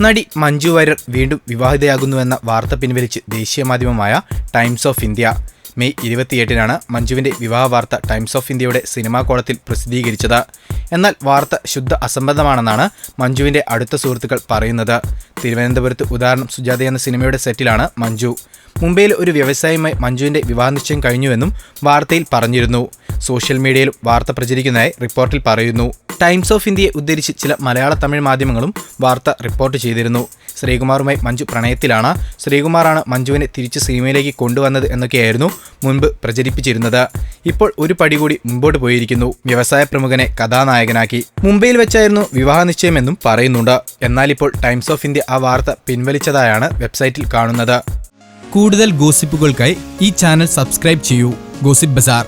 നടി മഞ്ജു വാര്യർ വീണ്ടും വിവാഹിതയാകുന്നുവെന്ന വാർത്ത പിൻവലിച്ച് ദേശീയ മാധ്യമമായ ടൈംസ് ഓഫ് ഇന്ത്യ. മെയ് 28-നാണ് മഞ്ജുവിന്റെ വിവാഹ വാർത്ത ടൈംസ് ഓഫ് ഇന്ത്യയുടെ സിനിമാ കോളത്തിൽ പ്രസിദ്ധീകരിച്ചത്. എന്നാൽ വാർത്ത ശുദ്ധ അസംബന്ധമാണെന്നാണ് മഞ്ജുവിന്റെ അടുത്ത സുഹൃത്തുക്കൾ പറയുന്നത്. തിരുവനന്തപുരത്ത് ഉദാഹരണം സുജാത എന്ന സിനിമയുടെ സെറ്റിലാണ് മഞ്ജു. മുംബൈയിൽ ഒരു വ്യവസായിയുമായി മഞ്ജുവിന്റെ വിവാഹ നിശ്ചയം കഴിഞ്ഞുവെന്നും വാർത്തയിൽ പറഞ്ഞിരുന്നു. സോഷ്യൽ മീഡിയയിലും വാർത്ത പ്രചരിക്കുന്നതായി റിപ്പോർട്ടിൽ പറയുന്നു. ടൈംസ് ഓഫ് ഇന്ത്യയെ ഉദ്ധരിച്ച് ചില മലയാള തമിഴ് മാധ്യമങ്ങളും വാർത്ത റിപ്പോർട്ട് ചെയ്തിരുന്നു. ശ്രീകുമാറുമായി മഞ്ജു പ്രണയത്തിലാണ്, ശ്രീകുമാറാണ് മഞ്ജുവിനെ തിരിച്ച് സിനിമയിലേക്ക് കൊണ്ടുവന്നത് എന്നൊക്കെയായിരുന്നു മുൻപ് പ്രചരിപ്പിച്ചിരുന്നത്. ഇപ്പോൾ ഒരു പടി കൂടി മുമ്പോട്ട് പോയിരിക്കുന്നു. വ്യവസായ പ്രമുഖനെ കഥാനായകനാക്കി. മുംബൈയിൽ വെച്ചായിരുന്നു വിവാഹ നിശ്ചയമെന്നും പറയുന്നുണ്ട്. എന്നാൽ ഇപ്പോൾ ടൈംസ് ഓഫ് ഇന്ത്യ ആ വാർത്ത പിൻവലിച്ചതായാണ് വെബ്സൈറ്റിൽ കാണുന്നത്. കൂടുതൽ ഗോസിപ്പുകൾക്കായി ഈ ചാനൽ സബ്സ്ക്രൈബ് ചെയ്യൂ. ഗോസിപ്പ് ബസാർ.